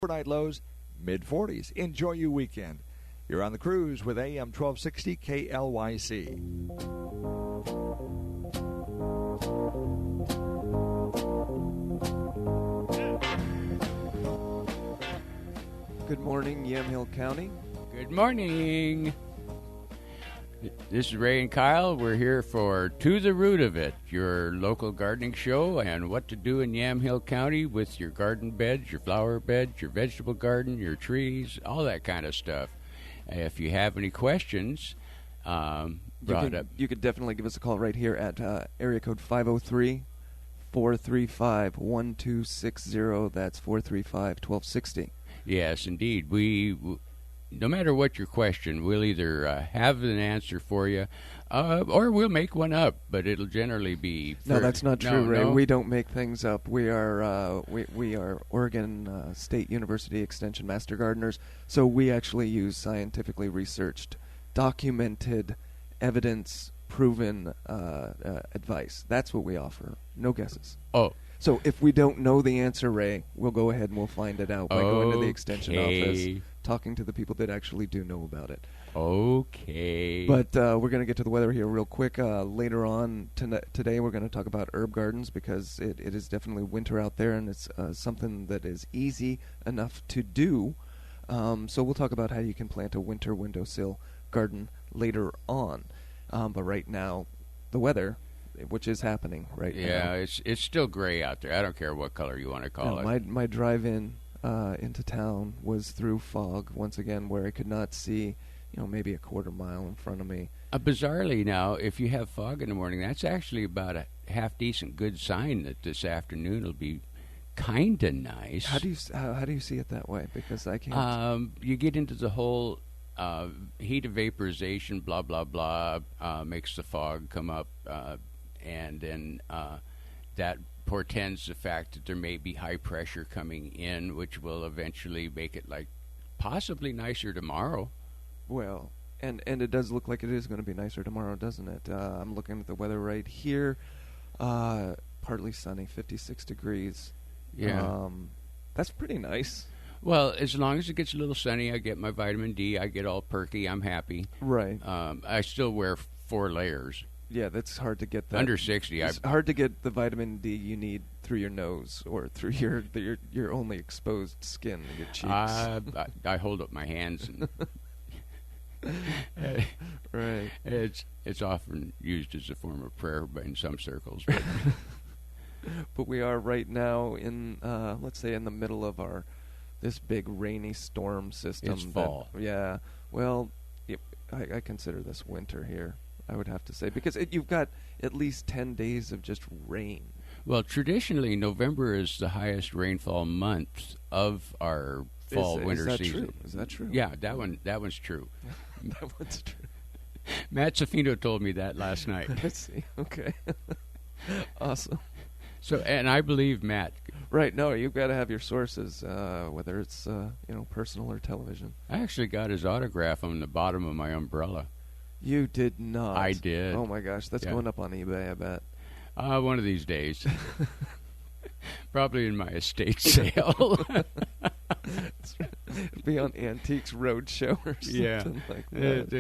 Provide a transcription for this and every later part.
Overnight lows, mid-40s. Enjoy your weekend. You're on the cruise with AM 1260 KLYC. Good morning, Yamhill County. Good morning. This is Ray and Kyle. We're here for To the Root of It, your local gardening show and what to do in Yamhill County with your garden beds, your flower beds, your vegetable garden, your trees, all that kind of stuff. If you have any questions, you could definitely give us a call right here at area code 503-435-1260. That's 435-1260. Yes, indeed. No matter what your question, we'll either have an answer for you, or we'll make one up. But it'll generally be. No, that's not true, Ray. No? We don't make things up. We are we are Oregon State University Extension Master Gardeners, so we actually use scientifically researched, documented, evidence-proven advice. That's what we offer. No guesses. Oh. So if we don't know the answer, Ray, we'll go ahead and we'll find it out by going to the extension office, talking to the people that actually do know about it. Okay. But we're going to get to the weather here real quick. Later on today, we're going to talk about herb gardens because it is definitely winter out there, and it's something that is easy enough to do. So we'll talk about how you can plant a winter windowsill garden later on. But right now, the weather, which is happening right now. Yeah, it's still gray out there. I don't care what color you want to call it. My drive-in into town was through fog once again, where I could not see, maybe a quarter mile in front of me. Bizarrely now, if you have fog in the morning, that's actually about a half-decent good sign that this afternoon will be kind of nice. How do you see it that way? Because I can't. You get into the whole heat of vaporization, blah, blah, blah, makes the fog come up, and then that portends the fact that there may be high pressure coming in, which will eventually make it possibly nicer tomorrow. Well, and it does look like it is going to be nicer tomorrow, doesn't it? I'm looking at the weather right here. Partly sunny, 56 degrees. Yeah. That's pretty nice. Well, as long as it gets a little sunny, I get my vitamin D, I get all perky, I'm happy. Right. I still wear 4 layers. Yeah, that's hard to get that. Under 60. It's hard to get the vitamin D you need through your nose or through your only exposed skin, your cheeks. I hold up my hands. And right. It's often used as a form of prayer in some circles. But we are right now in, let's say, in the middle of this big rainy storm system. It's fall. Yeah. Well, I consider this winter here, I would have to say, because you've got at least 10 days of just rain. Well, traditionally, November is the highest rainfall month of our fall-winter season. True? Is that true? Yeah, that one's true. That one's true. Matt Safino told me that last night. I see. Okay. Awesome. So, and I believe Matt. Right. No, you've got to have your sources, whether it's personal or television. I actually got his autograph on the bottom of my umbrella. You did not. I did. Oh my gosh, that's going up on eBay, I bet. One of these days. Probably in my estate sale. It'll be on Antiques Roadshow or something like that.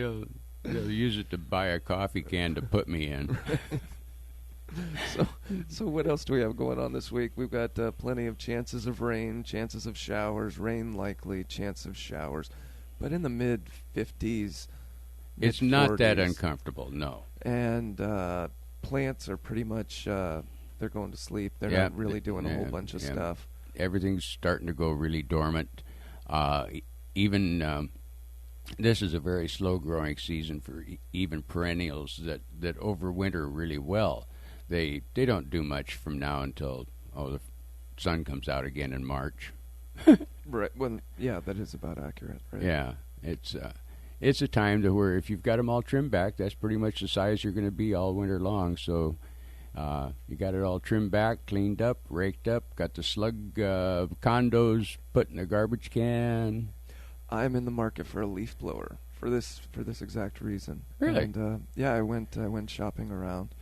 They'll use it to buy a coffee can to put me in. So what else do we have going on this week? We've got plenty of chances of rain, chances of showers, rain likely, chance of showers. But in the mid-50s, it's not that uncomfortable, no. And plants are pretty much, they're going to sleep. They're not really doing a whole bunch of stuff. Everything's starting to go really dormant. Even this is a very slow-growing season for even perennials that overwinter really well. They don't do much from now until the sun comes out again in March. Right. Well, yeah, that is about accurate. Right? Yeah, it's a time to where if you've got them all trimmed back, that's pretty much the size you're going to be all winter long. So you got it all trimmed back, cleaned up, raked up, got the slug condos put in a garbage can. I'm in the market for a leaf blower for this exact reason. Really? And I went shopping around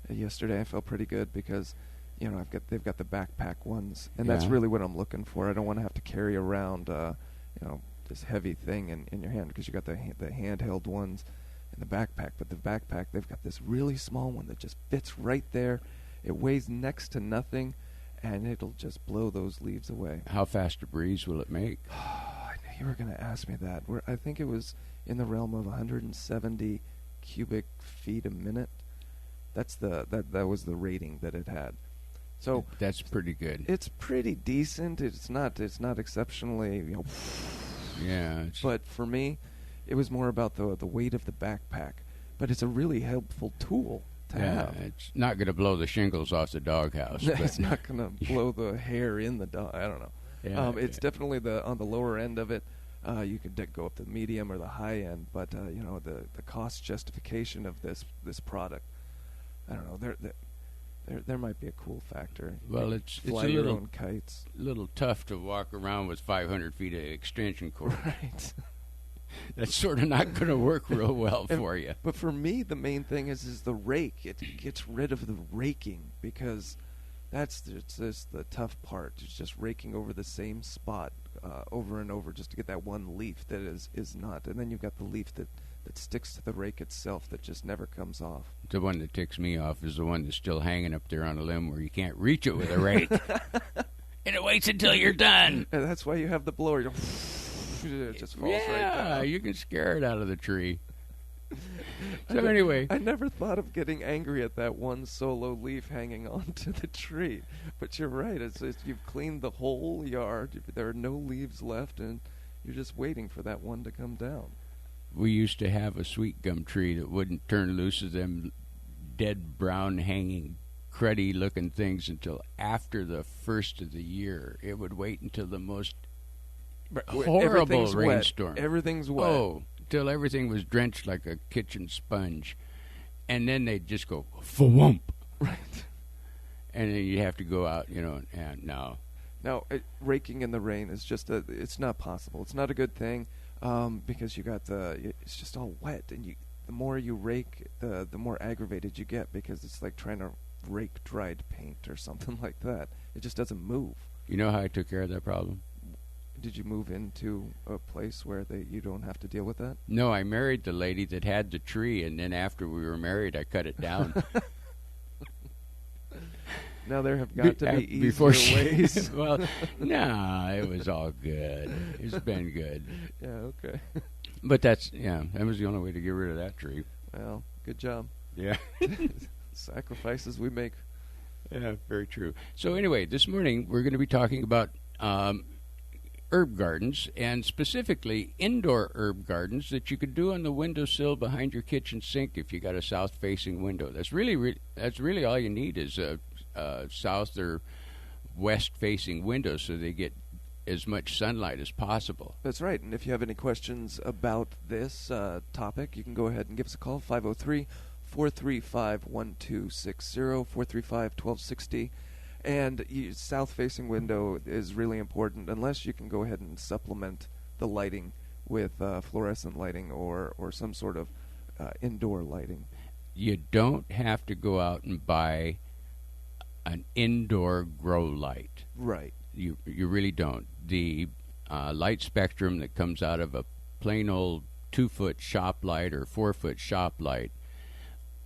yesterday. I felt pretty good because they've got the backpack ones, and that's really what I'm looking for. I don't want to have to carry around this heavy thing in your hand, because you got the handheld ones in the backpack. But the backpack, they've got this really small one that just fits right there. It weighs next to nothing, and it'll just blow those leaves away. How fast a breeze will it make? I knew you were going to ask me that. I think it was in the realm of 170 cubic feet a minute. That was the rating that it had. So that's pretty good. It's pretty decent. It's not exceptionally, Yeah. But for me, it was more about the weight of the backpack. But it's a really helpful tool to have. It's not going to blow the shingles off the doghouse. It's not going to blow the hair in the dog. I don't know. Yeah, it's definitely on the lower end of it. You could go up to the medium or the high end, but the cost justification of this product, I don't know. There might be a cool factor. Well, it's fly a your little own kites. Little tough to walk around with 500 feet of extension cord. Right. That's sort of not going to work real well for you. But for me, the main thing is the rake. It gets rid of the raking, because it's just the tough part. It's just raking over the same spot over and over just to get that one leaf that is not. And then you've got the leaf that sticks to the rake itself that just never comes off. The one that ticks me off is the one that's still hanging up there on a limb where you can't reach it with a rake. And it waits until you're done. And that's why you have the blower. It just falls right down. Yeah, you can scare it out of the tree. So anyway, I never thought of getting angry at that one solo leaf hanging onto the tree. But you're right. It's you've cleaned the whole yard. There are no leaves left, and you're just waiting for that one to come down. We used to have a sweet gum tree that wouldn't turn loose of them dead brown hanging cruddy looking things until after the first of the year. It would wait until the most horrible rainstorm. Everything's wet. Oh, till everything was drenched like a kitchen sponge. And then they'd just go, fa-wump. Right. And then you have to go out, and no. Now, raking in the rain is just it's not possible. It's not a good thing, because it's just all wet. And the more you rake, the more aggravated you get, because it's like trying to rake dried paint or something like that. It just doesn't move. You know how I took care of that problem? Did you move into a place where you don't have to deal with that? No, I married the lady that had the tree, and then after we were married, I cut it down. Now there have got to be easier ways. Well, no, it was all good. It's been good. Yeah, okay. But that was the only way to get rid of that tree. Well, good job. Yeah. Sacrifices we make. Yeah, very true. So anyway, this morning we're going to be talking about herb gardens, and specifically indoor herb gardens that you could do on the windowsill behind your kitchen sink if you got a south-facing window. That's really all you need is a south or west-facing window, so they get as much sunlight as possible. That's right. And if you have any questions about this topic, you can go ahead and give us a call, 503-435-1260, 435-1260. And south-facing window is really important, unless you can go ahead and supplement the lighting with fluorescent lighting or some sort of indoor lighting. You don't have to go out and buy an indoor grow light. Right. You really don't. The light spectrum that comes out of a plain old 2-foot shop light or 4-foot shop light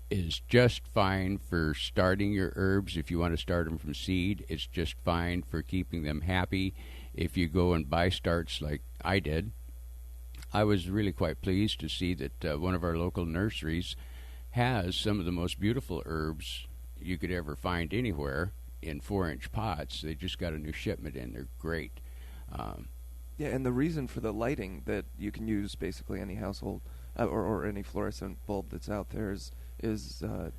is just fine for starting your herbs if you want to start them from seed. It's just fine for keeping them happy. If you go and buy starts like I did, I was really quite pleased to see that one of our local nurseries has some of the most beautiful herbs you could ever find anywhere in 4-inch pots. They just got a new shipment in. They're great. Yeah, and the reason for the lighting that you can use basically any household or any fluorescent bulb that's out there is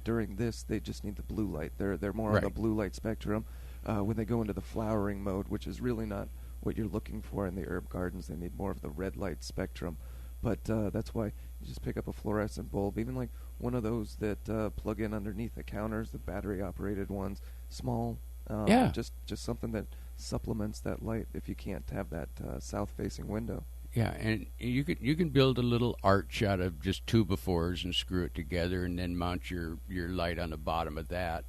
during this they just need the blue light. They're more on the blue light spectrum. When they go into the flowering mode, which is really not what you're looking for in the herb gardens, they need more of the red light spectrum. But that's why you just pick up a fluorescent bulb, even like one of those that plug in underneath the counters, the battery-operated ones, small. Just something that supplements that light if you can't have that south-facing window. Yeah, and you can build a little arch out of just 2x4s and screw it together, and then mount your light on the bottom of that.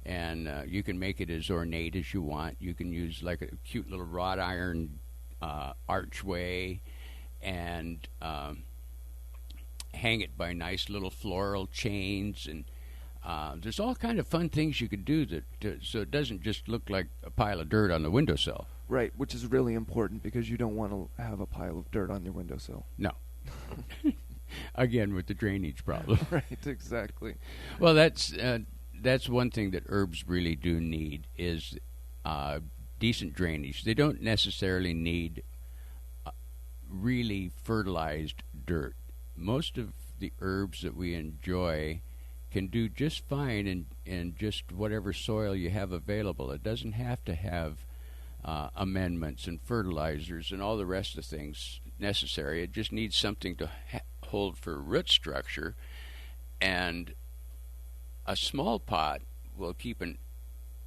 And you can make it as ornate as you want. You can use like a cute little wrought iron archway and hang it by nice little floral chains. And there's all kind of fun things you could do so it doesn't just look like a pile of dirt on the windowsill. Right, which is really important because you don't want to have a pile of dirt on your windowsill. No. Again, with the drainage problem. Right, exactly. Well, that's one thing that herbs really do need is decent drainage. They don't necessarily need really fertilized dirt. Most of the herbs that we enjoy can do just fine in just whatever soil you have available. It doesn't have to have amendments and fertilizers and all the rest of the things necessary. It just needs something to hold for root structure, and a small pot will keep an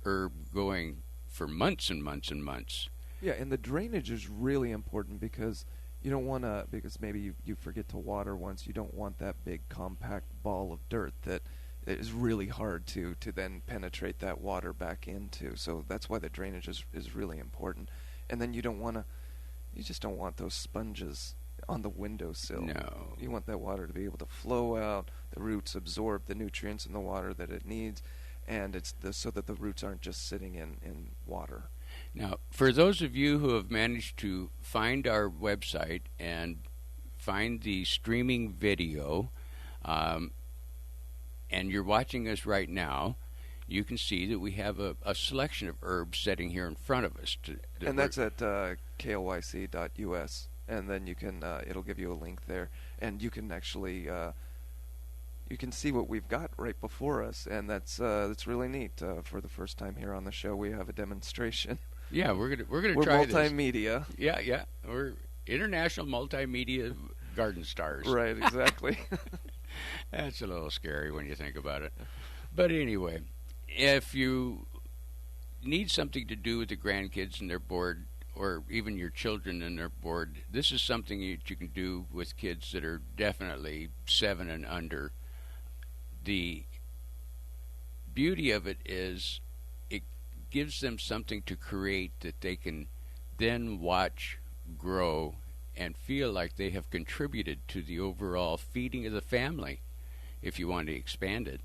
herb going for months and months and months. Yeah, and the drainage is really important because you don't want to, because maybe you forget to water once, you don't want that big compact ball of dirt that is really hard to then penetrate that water back into. So that's why the drainage is really important. And then you just don't want those sponges on the windowsill. No. You want that water to be able to flow out, the roots absorb the nutrients in the water that it needs, and so that the roots aren't just sitting in water. Now, for those of you who have managed to find our website and find the streaming video, and you're watching us right now, you can see that we have a selection of herbs sitting here in front of us. And that's at KLYC.us. And then you can, it'll give you a link there, and you can actually, you can see what we've got right before us, and that's really neat. For the first time here on the show, we have a demonstration. Yeah, we're gonna We're try this. multimedia. Yeah, we're international multimedia garden stars. Right, exactly. That's a little scary when you think about it. But anyway, if you need something to do with the grandkids and they're bored, or even your children and they're bored, this is something that you can do with kids that are definitely 7 and under. The beauty of it is it gives them something to create that they can then watch grow and feel like they have contributed to the overall feeding of the family, if you want to expand it.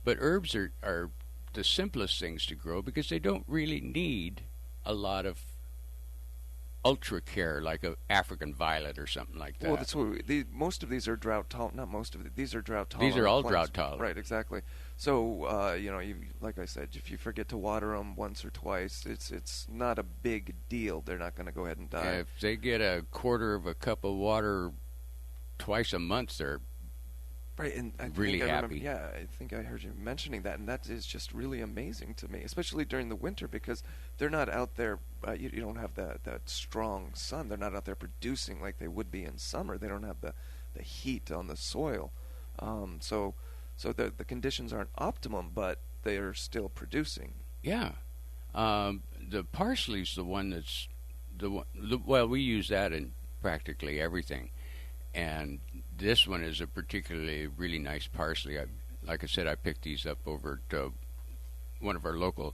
But herbs are the simplest things to grow because they don't really need a lot of ultra care like a African violet or something like that. Well, that's what most of these are drought tolerant. Not most of these are drought tolerant. These are all plants. drought tolerant. Right, exactly. So like I said, if you forget to water them once or twice, it's not a big deal. They're not going to go ahead and die. If they get a quarter of a cup of water twice a month, they're right, and I really think happy. I think I heard you mentioning that, and that is just really amazing to me, especially during the winter because they're not out there. You don't have that strong sun. They're not out there producing like they would be in summer. They don't have the heat on the soil, so the conditions aren't optimum, but they are still producing. Yeah, the parsley's the one that's well, we use that in practically everything. And this one is a particularly really nice parsley. Like I said, I picked these up over to one of our local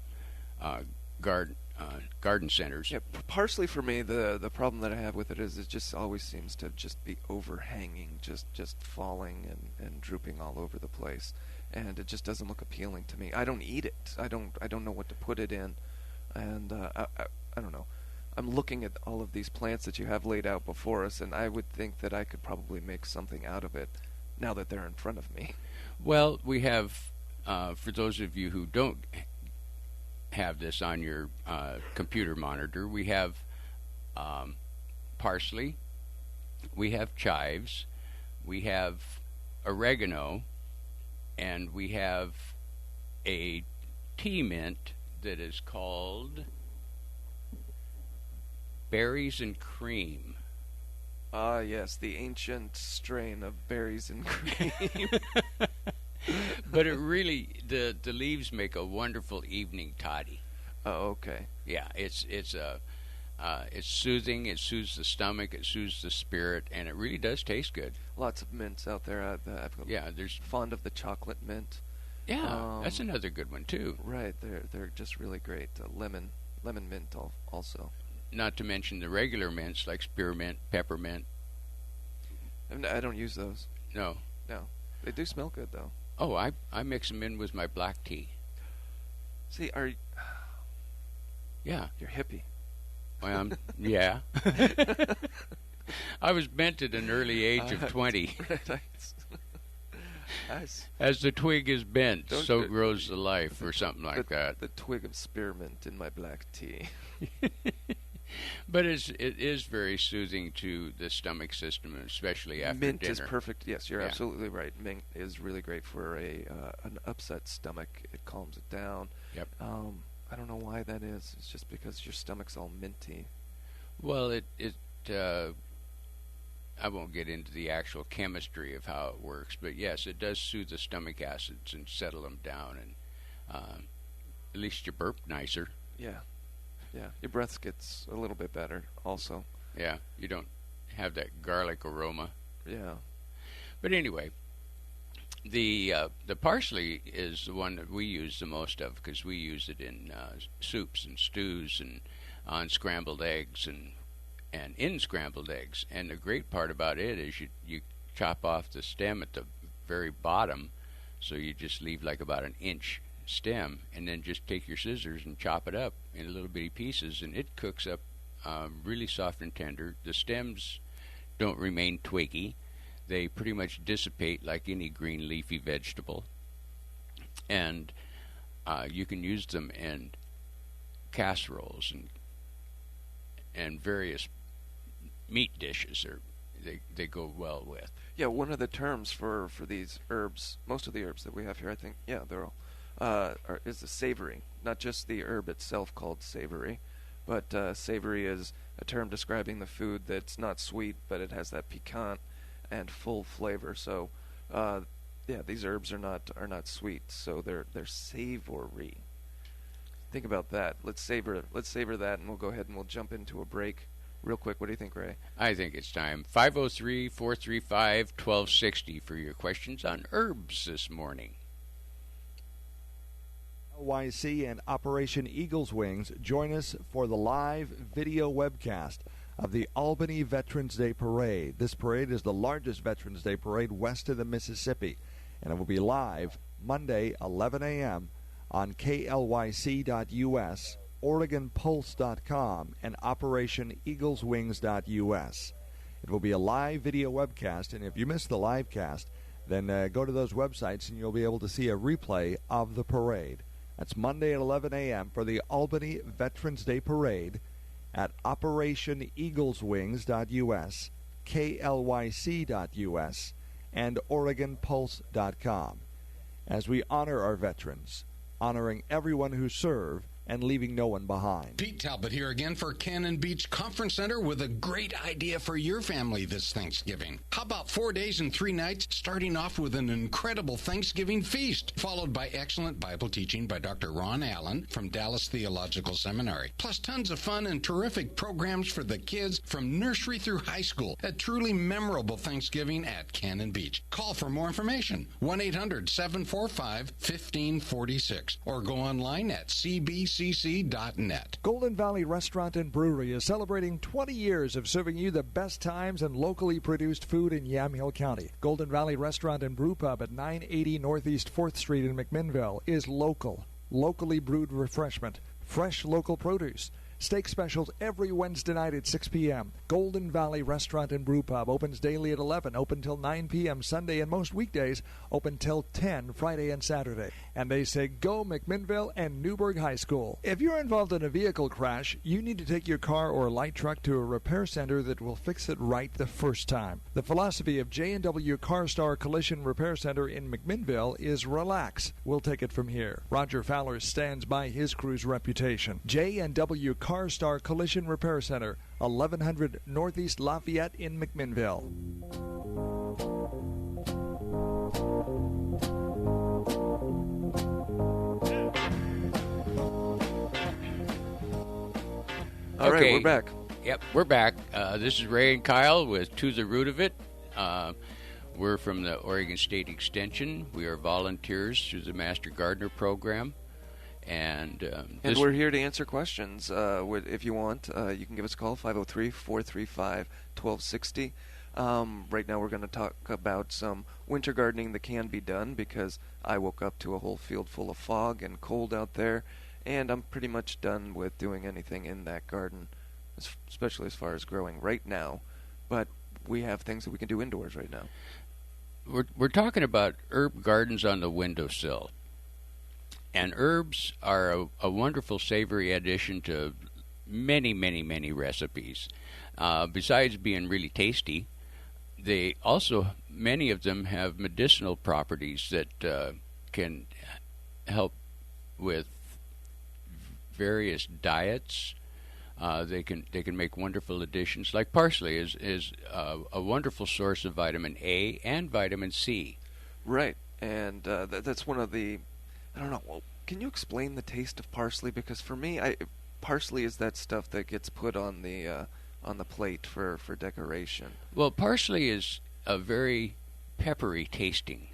garden centers. Yeah, parsley for me, the problem that I have with it is it just always seems to just be overhanging, just falling and drooping all over the place, and it just doesn't look appealing to me. I don't eat it. I don't know what to put it in, and I don't know. I'm looking at all of these plants that you have laid out before us, and I would think that I could probably make something out of it now that they're in front of me. Well, we have, for those of you who don't have this on your computer monitor, we have parsley, we have chives, we have oregano, and we have a tea mint that is called Berries and Cream. Ah, yes, the ancient strain of berries and cream. But it really, the leaves make a wonderful evening toddy. Oh, okay. Yeah, it's soothing. It soothes the stomach. It soothes the spirit, and it really does taste good. Lots of mints out there. Yeah, there's fond of the chocolate mint, Yeah, that's another good one too. Right, they're just really great. Lemon mint also. Not to mention the regular mints like spearmint, peppermint. I don't use those. No. They do smell good though. Oh, I mix them in with my black tea. See, Yeah. you're hippie. Well, yeah. I was bent at an early age of 20. As the twig is bent, so grows the life, or something like that. The twig of spearmint in my black tea. But it is very soothing to the stomach system, especially after Mint dinner. is perfect. Yes, you're absolutely right. Mint is really great for an upset stomach. It calms it down. Yep. I don't know why that is. It's just because your stomach's all minty. Well, I won't get into the actual chemistry of how it works, but yes, it does soothe the stomach acids and settle them down, and at least you burp nicer. Yeah. Your breath gets a little bit better, also. Yeah, you don't have that garlic aroma. Yeah. But anyway, the parsley is the one that we use the most of because we use it in soups and stews and on scrambled eggs and in scrambled eggs. And the great part about it is you chop off the stem at the very bottom, so you just leave like about an inch stem, and then just take your scissors and chop it up in little bitty pieces, and it cooks up really soft and tender. The stems don't remain twiggy. They pretty much dissipate like any green leafy vegetable. And you can use them in casseroles and various meat dishes, or they go well with. Yeah, one of the terms for these herbs, most of the herbs that we have here, I think, they're all, is the savory. Not just the herb itself called savory, but savory is a term describing the food that's not sweet, but it has that piquant and full flavor. So, these herbs are not sweet, so they're savory. Think about that. Let's savor that, and we'll go ahead and we'll jump into a break real quick. What do you think, Ray? I think it's time. 503-435-1260 for your questions on herbs this morning. KLYC and Operation Eagle's Wings join us for the live video webcast of the Albany Veterans Day Parade. This parade is the largest Veterans Day parade west of the Mississippi, and it will be live Monday, 11 a.m. on KLYC.us, OregonPulse.com, and OperationEaglesWings.us. It will be a live video webcast, and if you missed the live cast, then go to those websites and you'll be able to see a replay of the parade. That's Monday at 11 a.m. for the Albany Veterans Day Parade at OperationEaglesWings.us, KLYC.us, and OregonPulse.com. As we honor our veterans, honoring everyone who served and leaving no one behind. Pete Talbot here again for Cannon Beach Conference Center with a great idea for your family this Thanksgiving. How about 4 days and 3 nights, starting off with an incredible Thanksgiving feast, followed by excellent Bible teaching by Dr. Ron Allen from Dallas Theological Seminary, plus tons of fun and terrific programs for the kids from nursery through high school. A truly memorable Thanksgiving at Cannon Beach. Call for more information, 1-800-745-1546, or go online at cbcc.net. Golden Valley Restaurant and Brewery is celebrating 20 years of serving you the best times and locally produced food in Yamhill County. Golden Valley Restaurant and Brew Pub at 980 Northeast 4th Street in McMinnville is local, locally brewed refreshment, fresh local produce. Steak specials every Wednesday night at 6 p.m. Golden Valley Restaurant and Brew Pub opens daily at 11, open till 9 p.m. Sunday, and most weekdays open till 10 Friday and Saturday. And they say go McMinnville and Newburgh High School. If you're involved in a vehicle crash, you need to take your car or light truck to a repair center that will fix it right the first time. The philosophy of J&W CarStar Collision Repair Center in McMinnville is relax. We'll take it from here. Roger Fowler stands by his crew's reputation. J&W CarStar Collision Repair Center, 1100 Northeast Lafayette in McMinnville. All right, we're back. Yep, we're back. This is Ray and Kyle with To the Root of It. We're from the Oregon State Extension. We are volunteers through the Master Gardener Program. And we're here to answer questions. If you want, you can give us a call, 503-435-1260. Right now we're going to talk about some winter gardening that can be done because I woke up to a whole field full of fog and cold out there, and I'm pretty much done with doing anything in that garden, especially as far as growing right now. But we have things that we can do indoors right now. We're talking about herb gardens on the windowsill. And herbs are a wonderful savory addition to many, many, many recipes. Besides being really tasty, they also, many of them have medicinal properties that can help with various diets. They can make wonderful additions. Like parsley is a wonderful source of vitamin A and vitamin C. Right, and that's one of the. I don't know. Well, can you explain the taste of parsley? Because for me, parsley is that stuff that gets put on the plate for decoration. Well, parsley is a very peppery tasting,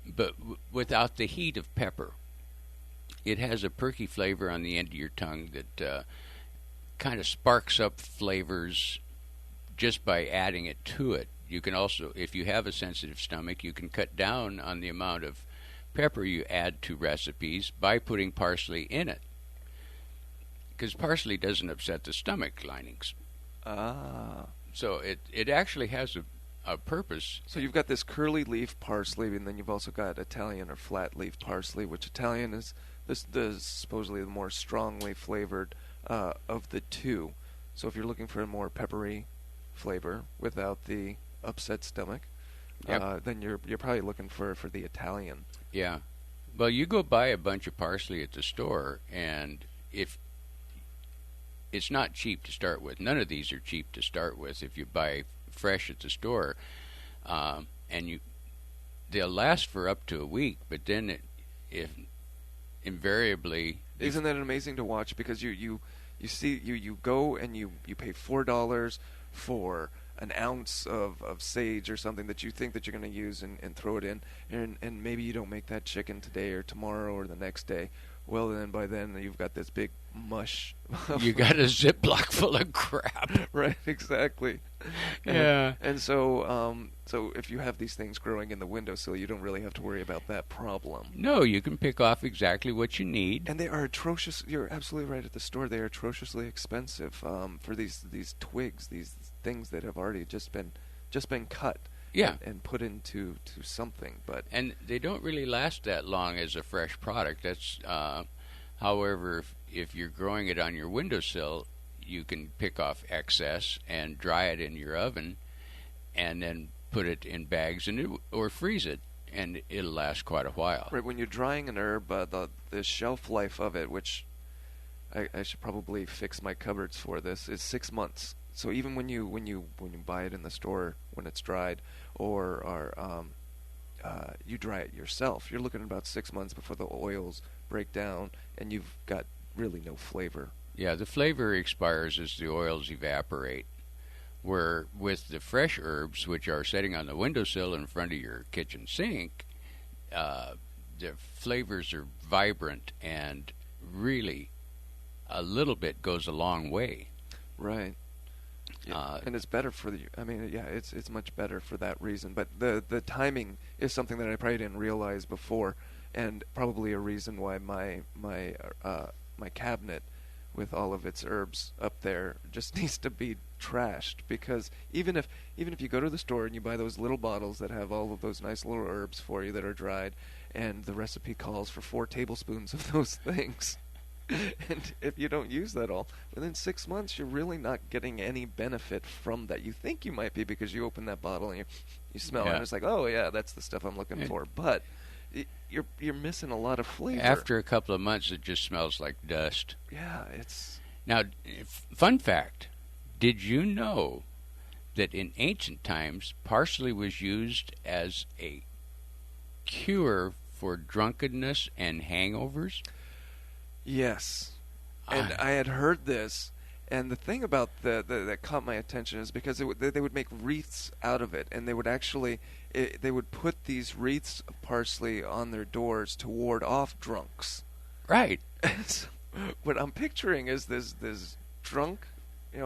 but without the heat of pepper. It has a perky flavor on the end of your tongue that kind of sparks up flavors just by adding it to it. You can also, if you have a sensitive stomach, you can cut down on the amount of pepper you add to recipes by putting parsley in it. Because parsley doesn't upset the stomach linings. So it actually has a purpose. So you've got this curly leaf parsley, and then you've also got Italian or flat leaf parsley, which Italian is the supposedly the more strongly flavored of the two. So if you're looking for a more peppery flavor without the upset stomach, then you're probably looking for the Italian. Yeah. Well, you go buy a bunch of parsley at the store, and if it's not cheap to start with. None of these are cheap to start with if you buy fresh at the store. And they'll last for up to a week, but then if invariably... Isn't that amazing to watch? Because you go and you pay $4 for an ounce of sage or something that you think that you're going to use and throw it in, and maybe you don't make that chicken today or tomorrow or the next day. Well, then by then you've got this big mush. You got a Ziploc full of crap. Right, exactly. Yeah. And so if you have these things growing in the windowsill, you don't really have to worry about that problem. No, you can pick off exactly what you need. And they are atrocious. You're absolutely right at the store. They are atrociously expensive for these twigs, these things that have already just been cut. Yeah. And put into something, but and they don't really last that long as a fresh product. That's however, if you're growing it on your windowsill, you can pick off excess and dry it in your oven, and then put it in bags or freeze it, and it'll last quite a while. Right, when you're drying an herb, the shelf life of it, which I should probably fix my cupboards for this, is 6 months. So even when you buy it in the store when it's dried, or you dry it yourself, you're looking at about 6 months before the oils break down, and you've got really no flavor. Yeah, the flavor expires as the oils evaporate. Where with the fresh herbs, which are sitting on the windowsill in front of your kitchen sink, the flavors are vibrant, and really a little bit goes a long way. Right. And it's better for it's much better for that reason. But the timing is something that I probably didn't realize before, and probably a reason why my cabinet with all of its herbs up there just needs to be trashed. Because even if you go to the store and you buy those little bottles that have all of those nice little herbs for you that are dried, and the recipe calls for 4 tablespoons of those things. And if you don't use that all, within 6 months, you're really not getting any benefit from that. You think you might be because you open that bottle and you smell it, and it's like, oh yeah, that's the stuff I'm looking for. But you're missing a lot of flavor. After a couple of months, it just smells like dust. Yeah, it's... Now, fun fact, did you know that in ancient times, parsley was used as a cure for drunkenness and hangovers? Yes. And I had heard this, And the thing about that caught my attention is because they would make wreaths out of it, and they would actually they would put these wreaths of parsley on their doors to ward off drunks. Right. So what I'm picturing is this drunk,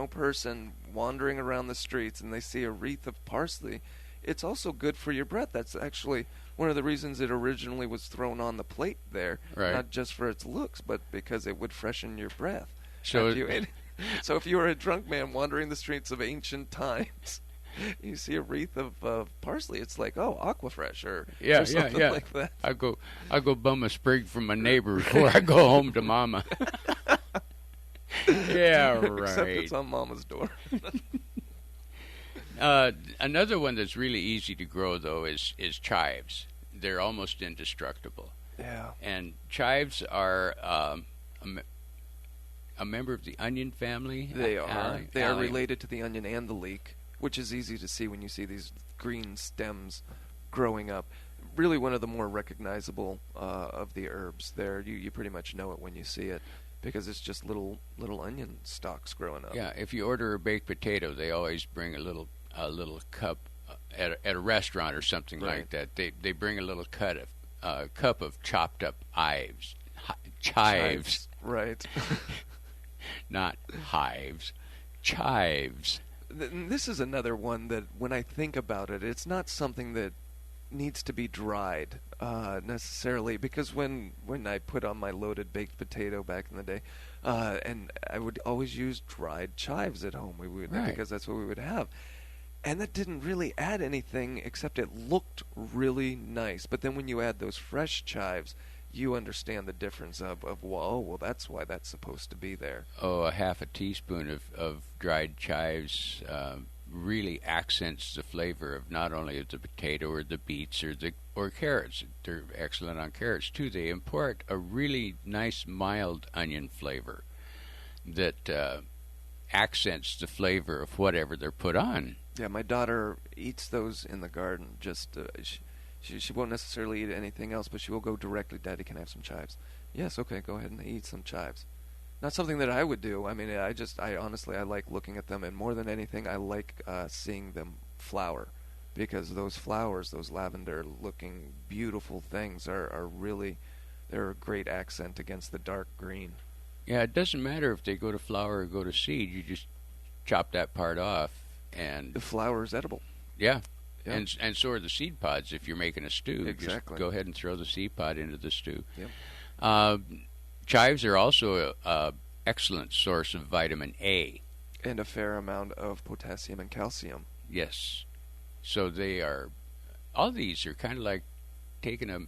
person wandering around the streets, and they see a wreath of parsley. It's also good for your breath. That's actually one of the reasons it originally was thrown on the plate there, right. Not just for its looks, but because it would freshen your breath. So So if you were a drunk man wandering the streets of ancient times, you see a wreath of parsley, it's like, oh, Aquafresh or something like that. I'll go bum a sprig from my neighbor before I go home to Mama. Yeah, right. Except it's on Mama's door. Another one that's really easy to grow, though, is chives. They're almost indestructible. Yeah. And chives are a member of the onion family. They are. They are related to the onion and the leek, which is easy to see when you see these green stems growing up. Really one of the more recognizable of the herbs there. You pretty much know it when you see it because it's just little onion stalks growing up. Yeah, if you order a baked potato, they always bring a little cup at a restaurant or something like that. They bring a little cup of chopped up chives. Right. Not hives, chives. This is another one that, when I think about it, it's not something that needs to be dried necessarily, because when I put on my loaded baked potato back in the day, and I would always use dried chives at home, because that's what we would have. And that didn't really add anything except it looked really nice. But then when you add those fresh chives, you understand the difference of well, that's why that's supposed to be there. Oh, a half a teaspoon of dried chives really accents the flavor of not only of the potato or the beets or carrots. They're excellent on carrots too. They impart a really nice mild onion flavor that accents the flavor of whatever they're put on. Yeah, my daughter eats those in the garden. Just she won't necessarily eat anything else, but she will go directly, Daddy, can I have some chives? Yes, okay, go ahead and eat some chives. Not something that I would do. I mean, I honestly like looking at them, and more than anything, I like seeing them flower, because those flowers, those lavender-looking beautiful things, are really, they're a great accent against the dark green. Yeah, it doesn't matter if they go to flower or go to seed. You just chop that part off, and the flower is edible. Yeah. And so are the seed pods if you're making a stew. Exactly. Just go ahead and throw the seed pod into the stew. Yep. Chives are also an excellent source of vitamin A. And a fair amount of potassium and calcium. Yes. So all these are kind of like taking a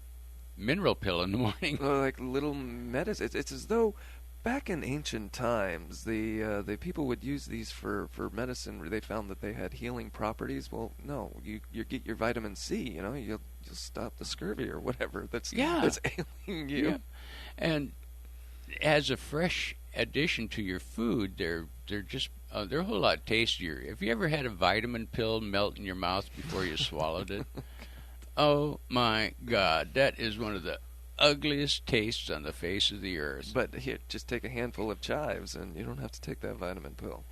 mineral pill in the morning. Like little medicine. It's as though back in ancient times, the people would use these for medicine. They found that they had healing properties. Well, no, you get your vitamin C. You'll stop the scurvy or whatever that's ailing you. Yeah. And as a fresh addition to your food, they're a whole lot tastier. Have you ever had a vitamin pill melt in your mouth before you swallowed it? Oh my God, that is one of the ugliest tastes on the face of the earth. But here, just take a handful of chives, and you don't have to take that vitamin pill.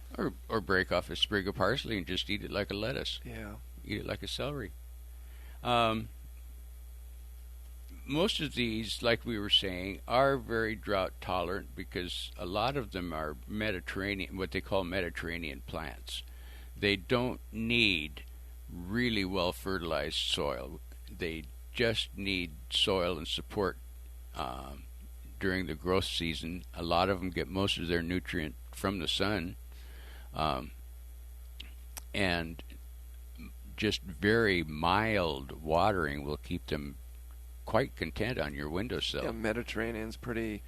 Or break off a sprig of parsley and just eat it like a lettuce. Yeah. Eat it like a celery. Most of these, like we were saying, are very drought tolerant because a lot of them are Mediterranean, what they call Mediterranean plants. They don't need really well fertilized soil. They just need soil and support during the growth season. A lot of them get most of their nutrient from the sun, and just very mild watering will keep them quite content on your windowsill. Yeah, Mediterranean's pretty,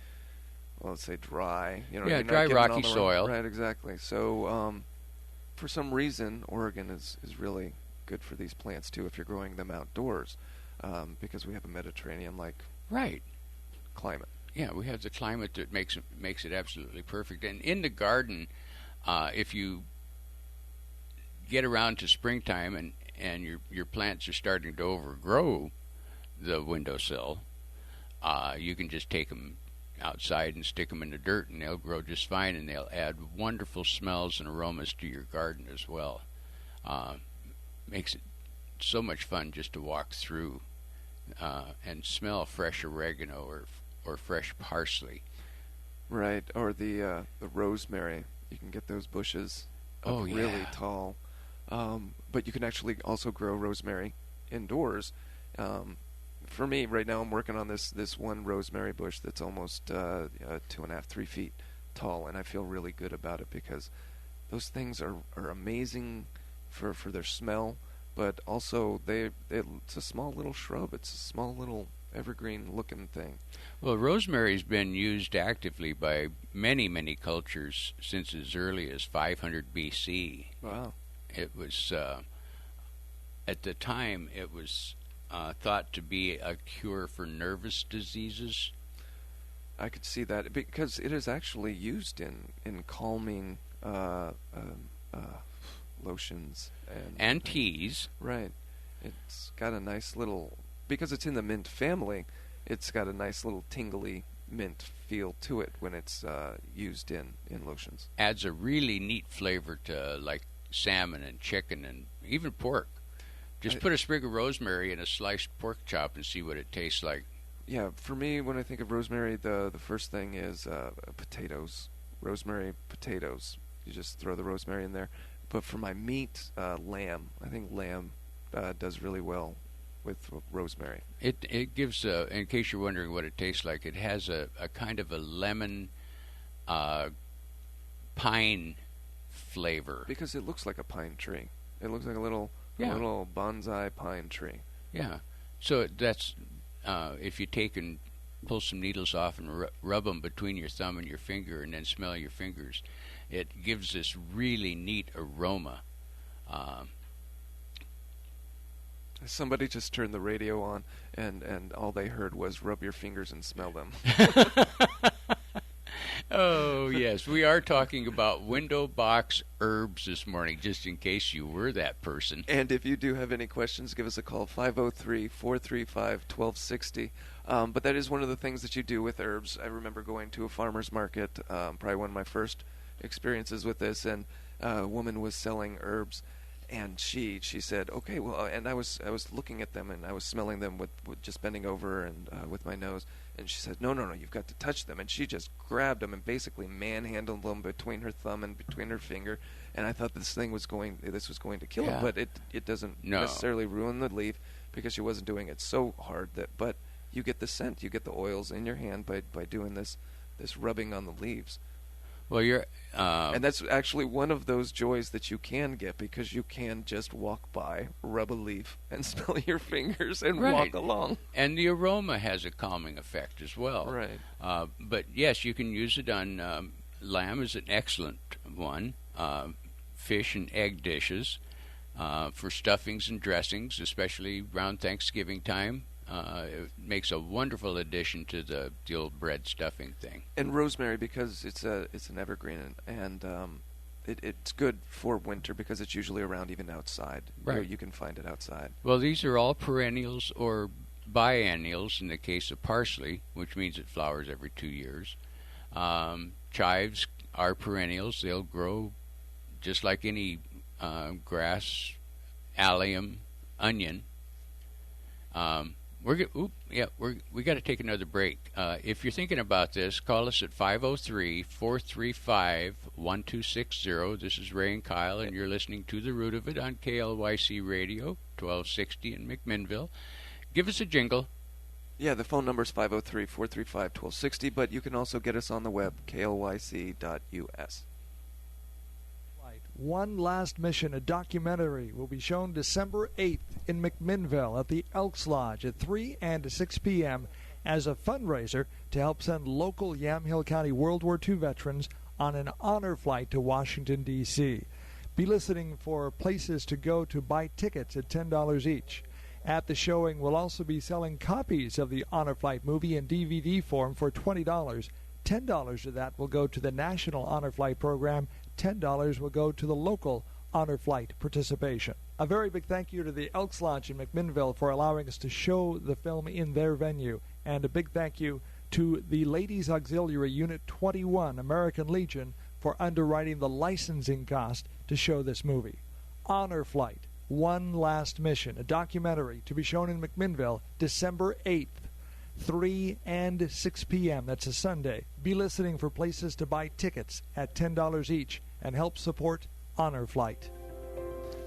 well, let's say dry. Dry, rocky soil. Right, exactly. So for some reason, Oregon is really good for these plants too if you're growing them outdoors. Because we have a Mediterranean-like climate. Yeah, we have the climate that makes it absolutely perfect. And in the garden, if you get around to springtime and your plants are starting to overgrow the windowsill, you can just take them outside and stick them in the dirt, and they'll grow just fine, and they'll add wonderful smells and aromas to your garden as well. Makes it so much fun just to walk through and smell fresh oregano or fresh parsley. Right, or the rosemary. You can get those bushes up really tall. But you can actually also grow rosemary indoors. For me, right now, I'm working on this one rosemary bush that's almost 2.5, 3 feet tall, and I feel really good about it because those things are amazing for their smell, but also it's a small little shrub. It's a small little evergreen-looking thing. Well, rosemary's been used actively by many, many cultures since as early as 500 BC. Wow. It was, at the time, it was thought to be a cure for nervous diseases. I could see that because it is actually used in calming lotions and teas. Right. It's got a nice little, because it's in the mint family, it's got a nice little tingly mint feel to it when it's used in lotions. Adds a really neat flavor to like salmon and chicken and even pork. Just put a sprig of rosemary in a sliced pork chop and see what it tastes like. Yeah, for me, when I think of rosemary, the first thing is potatoes. Rosemary potatoes. You just throw the rosemary in there. But for my meat, lamb. I think lamb does really well with rosemary. It gives, in case you're wondering what it tastes like, it has a kind of a lemon pine flavor. Because it looks like a pine tree. It looks like a little bonsai pine tree. Yeah. So that's, if you take and pull some needles off and rub them between your thumb and your finger and then smell your fingers, it gives this really neat aroma. Somebody just turned the radio on, and all they heard was rub your fingers and smell them. Oh, yes. We are talking about window box herbs this morning, just in case you were that person. And if you do have any questions, give us a call, 503-435-1260. But that is one of the things that you do with herbs. I remember going to a farmer's market, probably one of my first experiences with this, and a woman was selling herbs. And she said, okay, well, and I was looking at them and I was smelling them with just bending over and with my nose. And she said, no, you've got to touch them. And she just grabbed them and basically manhandled them between her thumb and between her finger. And I thought this was going to kill it, but it doesn't necessarily ruin the leaf because she wasn't doing it so hard but you get the scent, you get the oils in your hand by doing this rubbing on the leaves. Well, and that's actually one of those joys that you can get because you can just walk by, rub a leaf, and smell your fingers and walk along. And the aroma has a calming effect as well. Right. But yes, you can use it on lamb is an excellent one. Fish and egg dishes, for stuffings and dressings, especially around Thanksgiving time. It makes a wonderful addition to the old bread stuffing thing. And rosemary, because it's an evergreen, and it's good for winter because it's usually around even outside. Right. You can find it outside. Well, these are all perennials or biennials in the case of parsley, which means it flowers every 2 years. Chives are perennials. They'll grow just like any grass, allium, onion. We got to take another break. If you're thinking about this, call us at 503-435-1260. This is Ray and Kyle, and you're listening to The Root of It on KLYC Radio, 1260 in McMinnville. Give us a jingle. Yeah, the phone number is 503-435-1260, but you can also get us on the web, klyc.us. One Last Mission, a documentary, will be shown December 8th in McMinnville at the Elks Lodge at 3 and 6 p.m. as a fundraiser to help send local Yamhill County World War II veterans on an honor flight to Washington, D.C. Be listening for places to go to buy tickets at $10 each. At the showing, we'll also be selling copies of the Honor Flight movie in DVD form for $20. $10 of that will go to the National Honor Flight program. $10 will go to the local Honor Flight participation. A very big thank you to the Elks Lodge in McMinnville for allowing us to show the film in their venue, and a big thank you to the Ladies Auxiliary Unit 21, American Legion, for underwriting the licensing cost to show this movie. Honor Flight, One Last Mission, a documentary to be shown in McMinnville December 8th, 3 and 6 p.m. That's a Sunday. Be listening for places to buy tickets at $10 each and help support Honor Flight.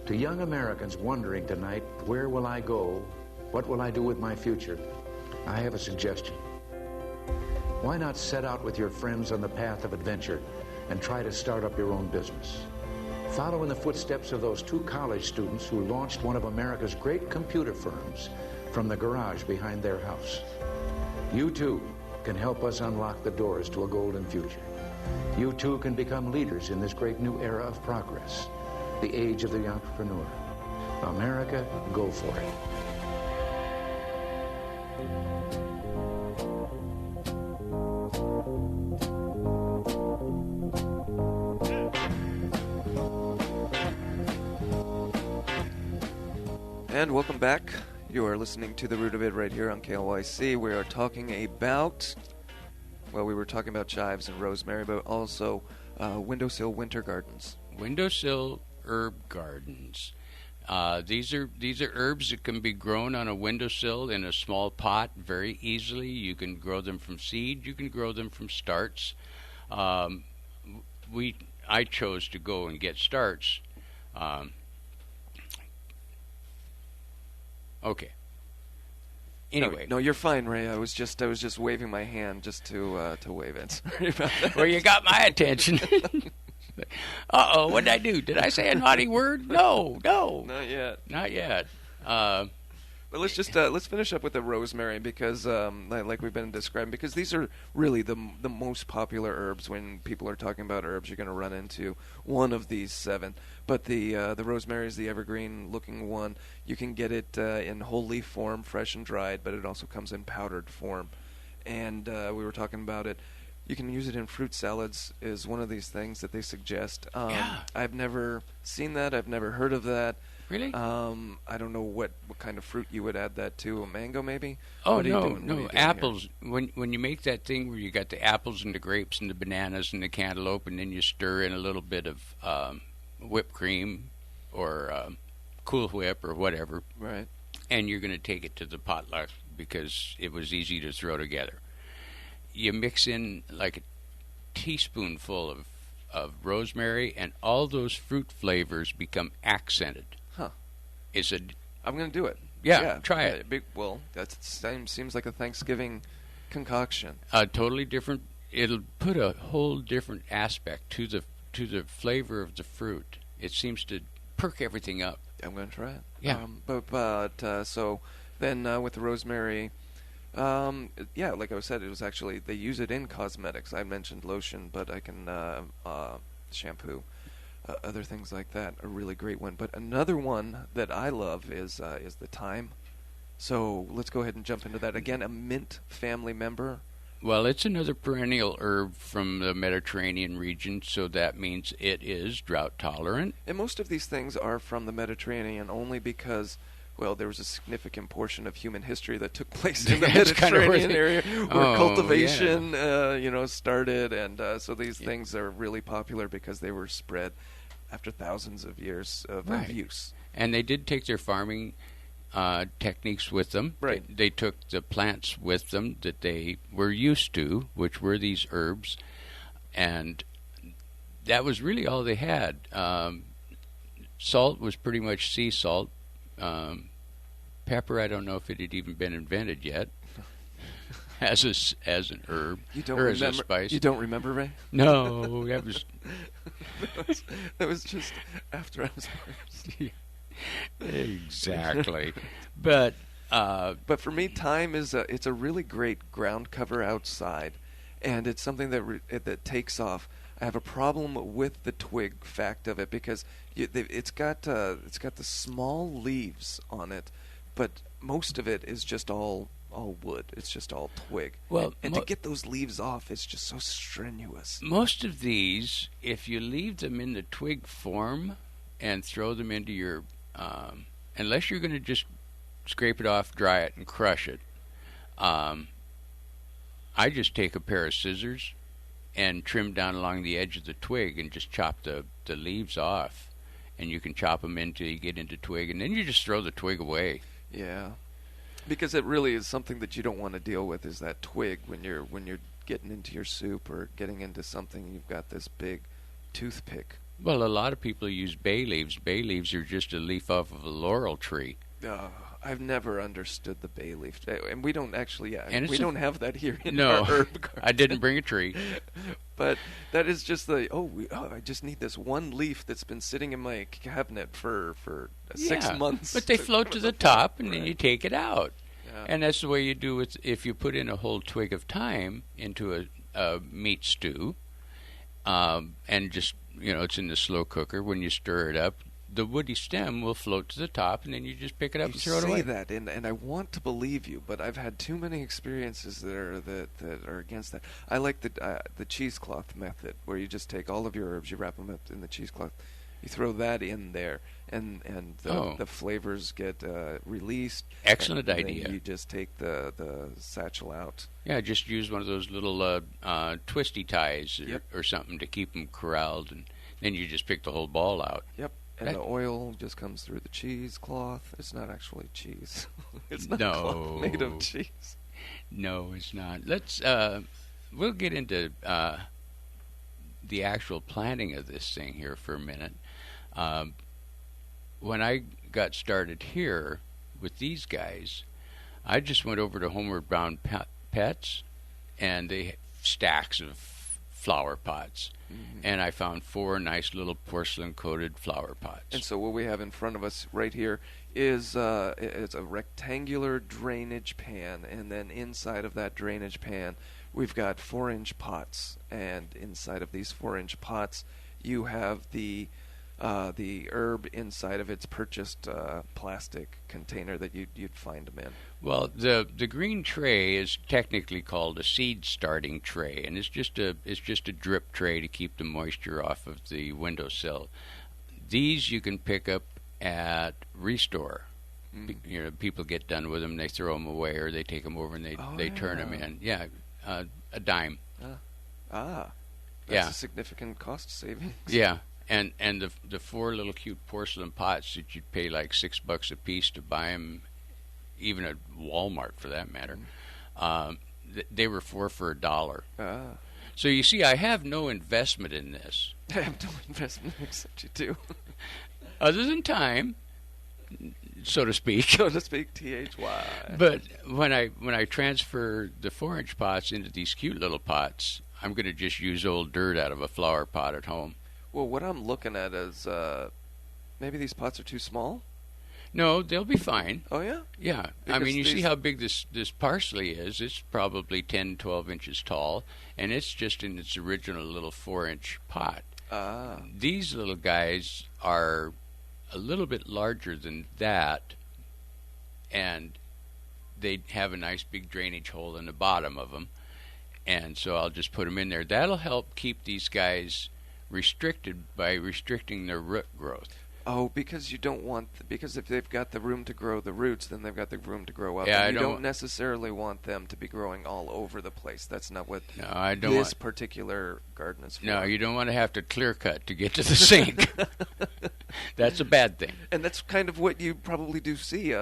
To young Americans wondering tonight, where will I go? What will I do with my future? I have a suggestion. Why not set out with your friends on the path of adventure and try to start up your own business? Follow in the footsteps of those two college students who launched one of America's great computer firms from the garage behind their house. You too can help us unlock the doors to a golden future. You too can become leaders in this great new era of progress, the age of the entrepreneur. America, go for it. And welcome back. You are listening to The Root of It right here on KLYC. We are talking about, well, we were talking about chives and rosemary, but also windowsill winter gardens. Windowsill herb gardens. These are herbs that can be grown on a windowsill in a small pot very easily. You can grow them from seed. You can grow them from starts. I chose to go and get starts. Okay. Anyway, no, you're fine, Ray. I was just waving my hand just to wave it. Sorry about that. Well, you got my attention. Uh-oh, what did I do? Did I say a naughty word? No. Not yet. But let's just let's finish up with the rosemary because, like we've been describing, because these are really the most popular herbs. When people are talking about herbs, you're going to run into one of these 7. But the rosemary is the evergreen-looking one. You can get it in whole leaf form, fresh and dried, but it also comes in powdered form. And we were talking about it. You can use it in fruit salads. Is one of these things that they suggest. Yeah. I've never seen that. I've never heard of that. Really? I don't know what kind of fruit you would add that to. A mango, maybe? Oh, no. Apples. When you make that thing where you got the apples and the grapes and the bananas and the cantaloupe, and then you stir in a little bit of whipped cream or Cool Whip or whatever. Right. And you're going to take it to the potluck because it was easy to throw together. You mix in like a teaspoonful of rosemary, and all those fruit flavors become accented. Huh. I'm going to do it. Yeah, try it. That seems like a Thanksgiving concoction. Totally different. It'll put a whole different aspect to the flavor of the fruit. It seems to perk everything up. I'm going to try it. Yeah. So then with the rosemary, like I said, it was actually, they use it in cosmetics. I mentioned lotion, but I can shampoo. Other things like that, a really great one. But another one that I love is the thyme. So let's go ahead and jump into that. Again, a mint family member. Well, it's another perennial herb from the Mediterranean region, so that means it is drought tolerant. And most of these things are from the Mediterranean only because, well, there was a significant portion of human history that took place in the Mediterranean area where cultivation, started, and so these things are really popular because they were spread after thousands of years of use. And they did take their farming techniques with them. Right. They took the plants with them that they were used to, which were these herbs, and that was really all they had. Salt was pretty much sea salt. Pepper, I don't know if it had even been invented yet as an herb. You don't or remember? As a spice. You don't remember, Ray? No, that was that was just after I was born. Exactly. But for me, thyme is it's a really great ground cover outside, and it's something that takes off. I have a problem with the twig fact of it because it's got the small leaves on it, but most of it is just all wood. It's just all twig. Well, and to get those leaves off, it's just so strenuous. Most of these, if you leave them in the twig form and throw them into your, unless you're going to just scrape it off, dry it, and crush it, I I just take a pair of scissors and trim down along the edge of the twig and just chop the leaves off. And you can chop them until you get into twig, and then you just throw the twig away. Yeah, because it really is something that you don't want to deal with, is that twig when you're getting into your soup or getting into something. You've got this big toothpick. Well, a lot of people use bay leaves. Bay leaves are just a leaf off of a laurel tree. I've never understood the bay leaf, and we don't actually. Yeah, and we don't have that here in no, our herb garden. I didn't bring a tree, but that is just I just need this one leaf that's been sitting in my cabinet for 6 months. But they float to the top, and then right. you take it out, Yeah. and that's the way you do it. If you put in a whole twig of thyme into a meat stew, and just it's in the slow cooker. When you stir it up, the woody stem will float to the top, and then you just pick it up and throw it away. You say that, and I want to believe you, but I've had too many experiences that are against that. I like the cheesecloth method, where you just take all of your herbs, you wrap them up in the cheesecloth, you throw that in there, and the flavors get released. Excellent and idea. Then you just take the satchel out. Yeah, just use one of those little twisty ties Yep. or something to keep them corralled, and then you just pick the whole ball out. Yep. And the oil just comes through the cheesecloth. It's not actually cheese. It's not cloth made of cheese. No, it's not. Let's we'll get into the actual planning of this thing here for a minute. When I got started here with these guys, I just went over to Homeward Bound Pets, and they have stacks of flower pots. Mm-hmm. And I found 4 nice little porcelain-coated flower pots. And so what we have in front of us right here is it's a rectangular drainage pan, and then inside of that drainage pan, we've got 4-inch pots. And inside of these 4-inch pots, you have the herb inside of its purchased plastic container that you'd find them in. Well, the green tray is technically called a seed starting tray, and it's just a drip tray to keep the moisture off of the windowsill. These you can pick up at Restore. Mm-hmm. People get done with them, they throw them away, or they take them over and they turn them in. Yeah, a dime. That's a significant cost savings. Yeah. And the 4 little cute porcelain pots that you'd pay like $6 a piece to buy them, even at Walmart for that matter, they were 4 for $1. So you see, I have no investment in this. I have no investment except you do. Other than time, so to speak. So to speak, THY. But when I transfer the 4-inch pots into these cute little pots, I'm going to just use old dirt out of a flower pot at home. Well, what I'm looking at is maybe these pots are too small? No, they'll be fine. Oh, yeah? Yeah. Because I mean, you see how big this parsley is. It's probably 10, 12 inches tall, and it's just in its original little 4-inch pot. These little guys are a little bit larger than that, and they have a nice big drainage hole in the bottom of them, and so I'll just put them in there. That'll help keep these guys restricted by restricting their root growth. Oh, because you don't want because if they've got the room to grow the roots, then they've got the room to grow up. Yeah, and you don't necessarily want them to be growing all over the place. That's not what this particular garden is for. No, you don't want to have to clear cut to get to the sink. That's a bad thing. And that's kind of what you probably do see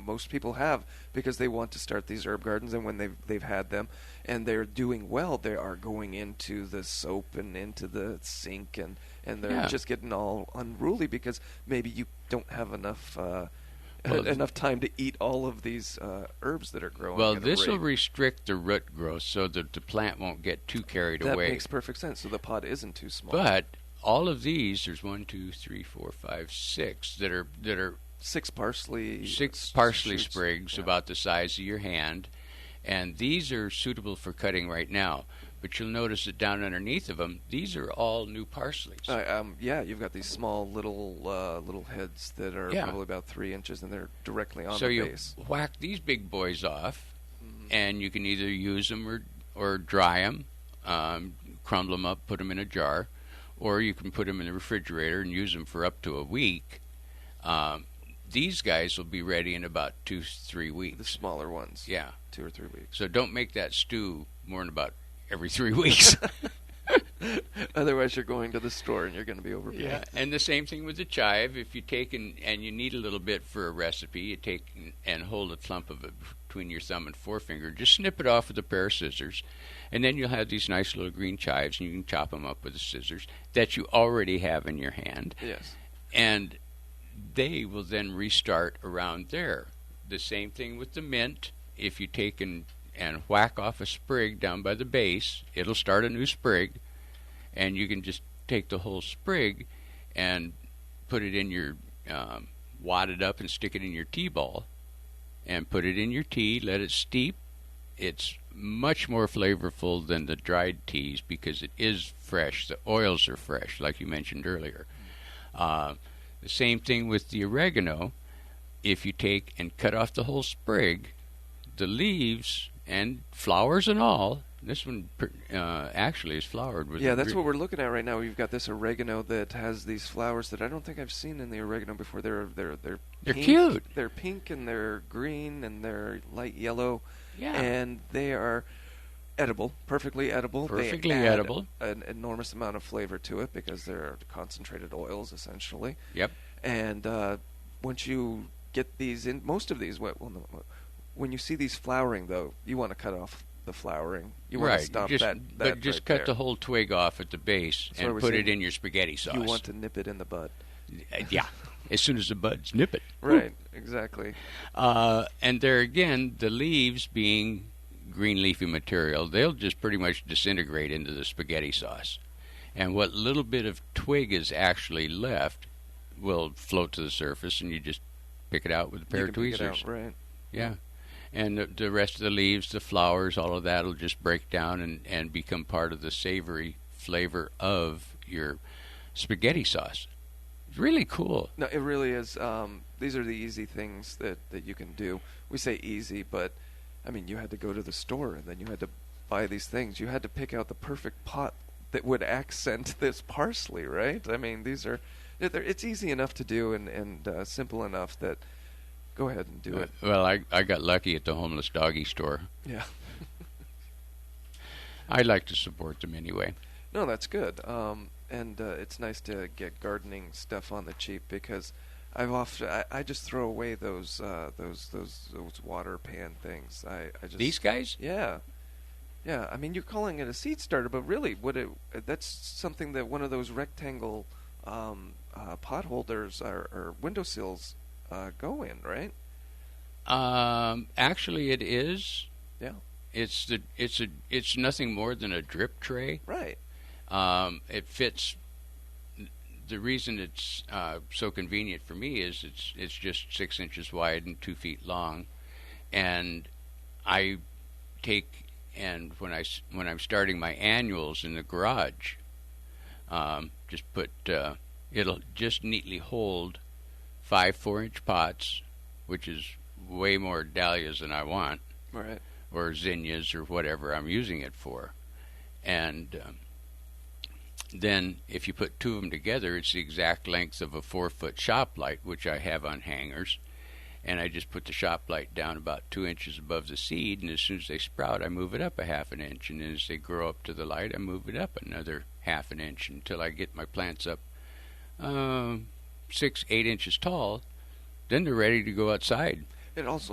most people have, because they want to start these herb gardens, and when they've had them and they're doing well, they are going into the soap and into the sink, and they're just getting all unruly because maybe you don't have enough time to eat all of these herbs that are growing. Well, this will restrict the root growth so that the plant won't get too carried away. That makes perfect sense. So the pot isn't too small. But all of these, there's 1, 2, 3, 4, 5, 6 that are 6 parsley sprigs about the size of your hand, and these are suitable for cutting right now. But you'll notice that down underneath of them, these are all new parsleys. You've got these small little heads that are probably about 3 inches, and they're directly on the base. So you whack these big boys off, and you can either use them or dry them, crumble them up, put them in a jar, or you can put them in the refrigerator and use them for up to a week. these guys will be ready in about 2-3 weeks. The smaller ones. Yeah. 2 or 3 weeks. So don't make that stew more than about every 3 weeks. Otherwise, you're going to the store and you're going to be overpaid. Yeah, and the same thing with the chive. If you take and you need a little bit for a recipe, you take and hold a clump of it between your thumb and forefinger. Just snip it off with a pair of scissors, and then you'll have these nice little green chives, and you can chop them up with the scissors that you already have in your hand. Yes. And they will then restart around there. The same thing with the mint. If you take and whack off a sprig down by the base, it'll start a new sprig. And you can just take the whole sprig and put it in your, wad it up and stick it in your tea ball and put it in your tea, let it steep. It's much more flavorful than the dried teas because it is fresh. The oils are fresh, like you mentioned earlier. The same thing with the oregano. If you take and cut off the whole sprig, the leaves and flowers and all, this one actually is flowered with. Yeah, that's what we're looking at right now. We've got this oregano that has these flowers that I don't think I've seen in the oregano before. They're pink, cute. They're pink and they're green and they're light yellow. Yeah. And they are edible, perfectly edible. Perfectly they add edible. An enormous amount of flavor to it because they're concentrated oils essentially. Yep. And once you get these in, most of these, when you see these flowering though, you want to cut off the flowering. You want to stop that but just right cut there. the whole twig off at the base That's what and we're put saying. it in your spaghetti sauce. You want to nip it in the bud. Yeah, as soon as the buds nip it. Right, exactly. And there again, the leaves being green leafy material, they'll just pretty much disintegrate into the spaghetti sauce. And what little bit of twig is actually left will float to the surface, and you just pick it out with a pair of tweezers. Pick it out, right. Yeah. And the rest of the leaves, the flowers, all of that will just break down and become part of the savory flavor of your spaghetti sauce. It's really cool. No, it really is. These are the easy things that you can do. We say easy, but, I mean, you had to go to the store, and then you had to buy these things. You had to pick out the perfect pot that would accent this parsley, right? I mean, it's easy enough to do and simple enough that... Go ahead and do it. Well, I got lucky at the homeless doggy store. Yeah. I like to support them anyway. No, that's good. And it's nice to get gardening stuff on the cheap because I just throw away those water pan things. I just These guys? Yeah. Yeah, I mean you're calling it a seed starter, but really that's something that one of those rectangle pot holders or windowsills go in, right? Actually, it is. Yeah. It's nothing more than a drip tray. Right. It fits. The reason it's so convenient for me is it's just 6 inches wide and 2 feet long, and I take and when I'm starting my annuals in the garage, just put it'll just neatly hold 5 4-inch pots, which is way more dahlias than I want, Right. or zinnias or whatever I'm using it for. And then if you put 2 of them together, it's the exact length of a 4-foot shop light, which I have on hangers. And I just put the shop light down about 2 inches above the seed, and as soon as they sprout, I move it up a half an inch. And as they grow up to the light, I move it up another half an inch until I get my plants up 6, 8 inches tall. Then they're ready to go outside. It looks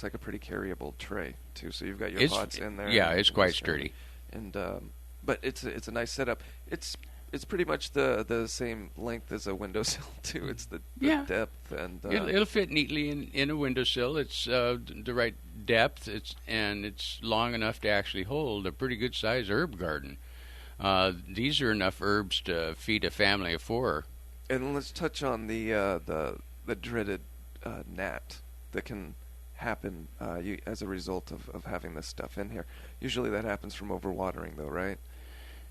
like a pretty carryable tray too. So you've got your pots in there. Yeah, it's quite sturdy. And but it's a nice setup. It's pretty much the same length as a windowsill too. It's the depth and it'll fit neatly in a windowsill. It's the right depth. It's long enough to actually hold a pretty good sized herb garden. These are enough herbs to feed a family of 4. And let's touch on the dreaded gnat that can happen as a result of having this stuff in here. Usually that happens from overwatering, though, right?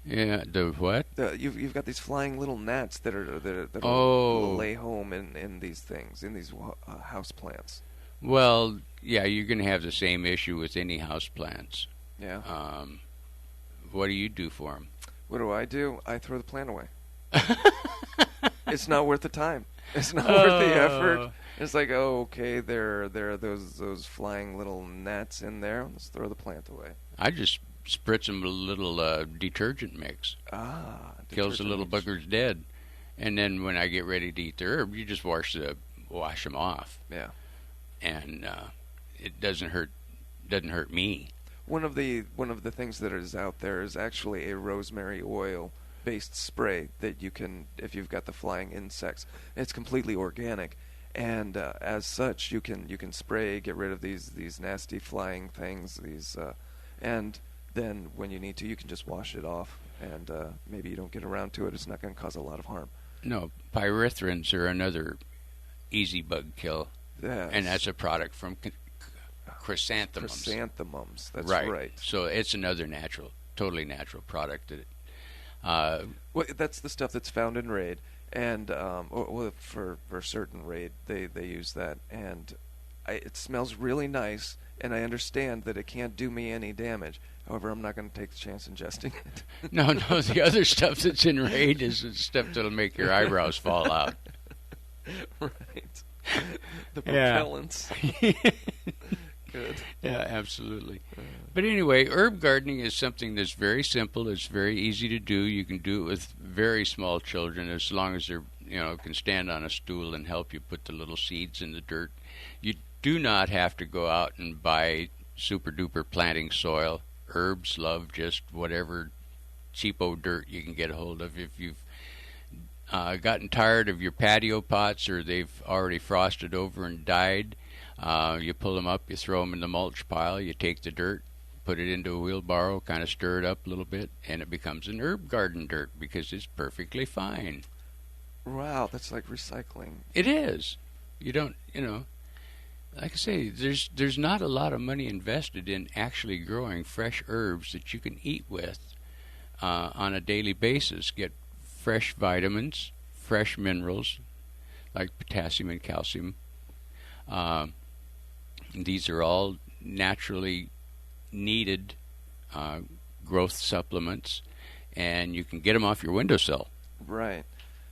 Yeah. The what? You've got these flying little gnats that lay home in these things, in these house plants. Well, yeah, you're going to have the same issue with any house plants. Yeah. What do you do for them? What do? I throw the plant away. It's not worth the time. It's not worth the effort. It's like, oh, okay, there are those flying little gnats in there. Let's throw the plant away. I just spritz them with a little detergent mix. Kills the little buggers dead. And then when I get ready to eat the herb, you just wash them off. Yeah. And it doesn't hurt me. One of the things that is out there is actually a rosemary oil based spray that you can, if you've got the flying insects. It's completely organic, and as such, you can spray, get rid of these nasty flying things. And then when you need to, you can just wash it off, and maybe you don't get around to it. It's not going to cause a lot of harm. No, pyrethrins are another easy bug kill, Yes. and that's a product from chrysanthemums. Chrysanthemums, that's right. So it's another totally natural product. Well, that's the stuff that's found in Raid, and for certain Raid, they use that, and it smells really nice, and I understand that it can't do me any damage. However, I'm not going to take the chance ingesting it. No, the other stuff that's in Raid is the stuff that'll make your eyebrows fall out. Right. The propellants. Good. Yeah, absolutely. But anyway, herb gardening is something that's very simple. It's very easy to do. You can do it with very small children as long as they're, can stand on a stool and help you put the little seeds in the dirt. You do not have to go out and buy super duper planting soil. Herbs love just whatever cheapo dirt you can get a hold of. If you've gotten tired of your patio pots or they've already frosted over and died, you pull them up, you throw them in the mulch pile, you take the dirt, put it into a wheelbarrow, kind of stir it up a little bit, and it becomes an herb garden dirt because it's perfectly fine. Wow, that's like recycling. It is. You don't, like I say, there's not a lot of money invested in actually growing fresh herbs that you can eat with on a daily basis. Get fresh vitamins, fresh minerals like potassium and calcium. These are all naturally needed growth supplements, and you can get them off your windowsill. Right.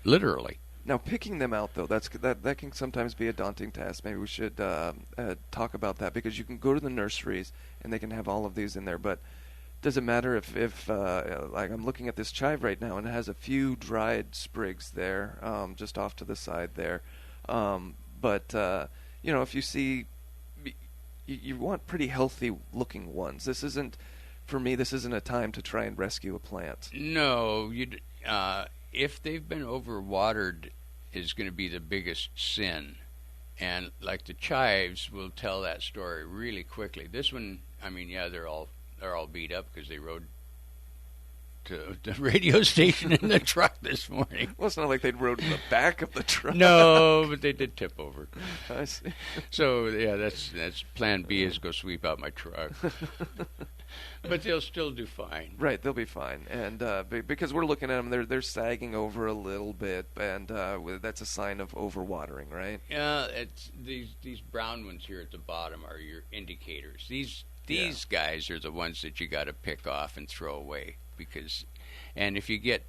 Literally. Now, picking them out, though, that can sometimes be a daunting task. Maybe we should talk about that, because you can go to the nurseries, and they can have all of these in there. But does it matter if like I'm looking at this chive right now, and it has a few dried sprigs there, just off to the side there. But if you see, you want pretty healthy-looking ones. This isn't a time to try and rescue a plant. No, if they've been overwatered is going to be the biggest sin. And like the chives will tell that story really quickly. This one, they're all beat up because they rode to the radio station in the truck this morning. Well, it's not like they'd rode in the back of the truck. No, but they did tip over. I see. So, yeah, that's plan B is go sweep out my truck. But they'll still do fine. Right, they'll be fine. And because we're looking at them, they're sagging over a little bit, and that's a sign of overwatering, right? Yeah, it's these brown ones here at the bottom are your indicators. These guys are the ones that you got to pick off and throw away, and if you get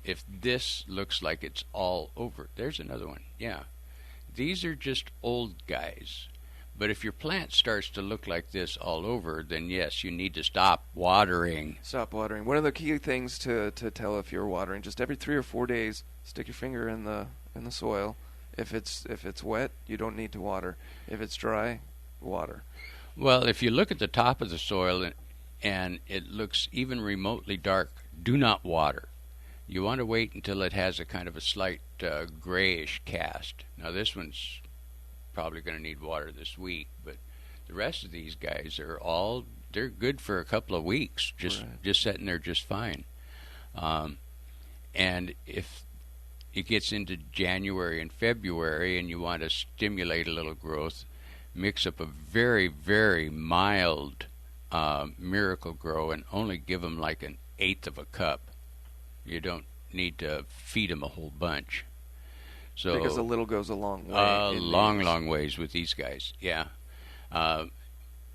if this looks like it's all over, there's another one. Yeah, these are just old guys. But if your plant starts to look like this all over, then yes, you need to stop watering. Stop watering. One of the key things to tell if you're watering, just every 3 or 4 days, stick your finger in the soil. If it's wet, you don't need to water. If it's dry, water. Well, if you look at the top of the soil and it looks even remotely dark, do not water. You want to wait until it has a kind of a slight grayish cast. Now this one's probably going to need water this week, but the rest of these guys they're good for a couple of weeks, just sitting there just fine. And if it gets into January and February and you want to stimulate a little growth, mix up a very, very mild Miracle Grow and only give them like 1/8 of a cup. You don't need to feed them a whole bunch. So, because a little goes a long way. Long ways with these guys, yeah.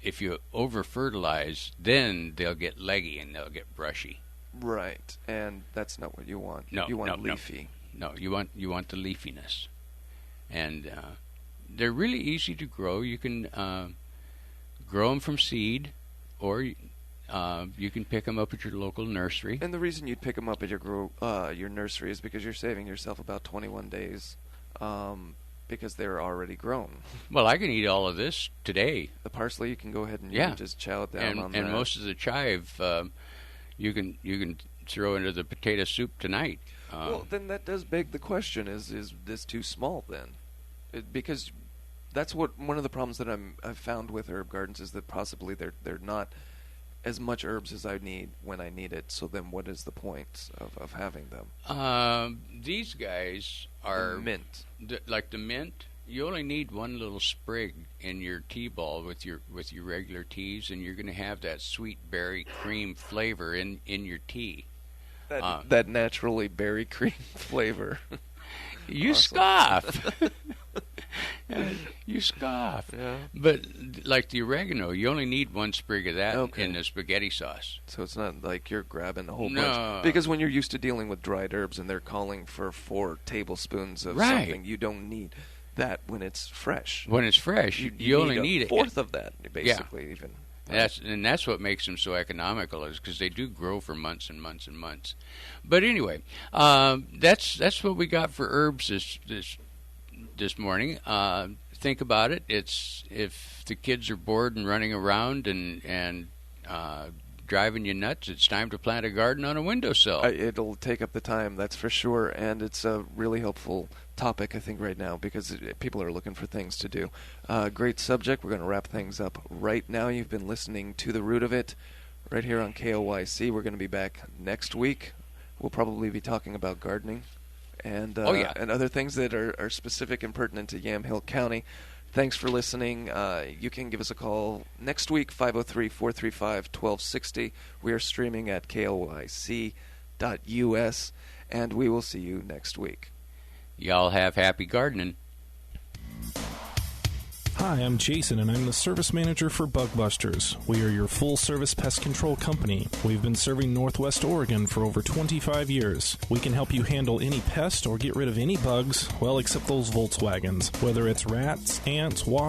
If you over-fertilize, then they'll get leggy and they'll get brushy. Right, and that's not what you want. No, you want leafy. No, you want the leafiness, and they're really easy to grow. You can grow them from seed, or you can pick them up at your local nursery. And the reason you'd pick them up at your nursery is because you're saving yourself about 21 days, because they're already grown. Well, I can eat all of this today. The parsley, you can go ahead and you can just chow it down on that. And most of the chive, you can throw into the potato soup tonight. Well, then that does beg the question: is this too small then? Because that's one of the problems that I've found with herb gardens is that possibly they're not as much herbs as I need when I need it. So then, what is the point of having them? These guys are mint. Like the mint. You only need one little sprig in your tea ball with your regular teas, and you're going to have that sweet berry cream flavor in your tea. That naturally berry cream flavor. You scoff. You scoff. Yeah. But like the oregano, you only need one sprig of that in the spaghetti sauce. So it's not like you're grabbing a whole No. bunch. Because when you're used to dealing with dried herbs and they're calling for 4 tablespoons of something, you don't need that when it's fresh. When it's fresh, you only need a fourth of that, basically, even. That's what makes them so economical, is because they do grow for months and months and months. But anyway, that's what we got for herbs this morning. Think about it. It's if the kids are bored and running around and driving you nuts, it's time to plant a garden on a windowsill. It'll take up the time, that's for sure, and it's a really helpful topic, I think, right now, because people are looking for things to do. Great subject. We're going to wrap things up right now. You've been listening to The Root of It right here on KLYC. We're going to be back next week. We'll probably be talking about gardening and and other things that are specific and pertinent to Yamhill County. Thanks for listening. You can give us a call next week, 503-435-1260. We are streaming at KLYC.us, and we will see you next week. Y'all have happy gardening. Hi, I'm Jason, and I'm the service manager for Bugbusters. We are your full-service pest control company. We've been serving Northwest Oregon for over 25 years. We can help you handle any pest or get rid of any bugs, well, except those Volkswagens. Whether it's rats, ants, wasps,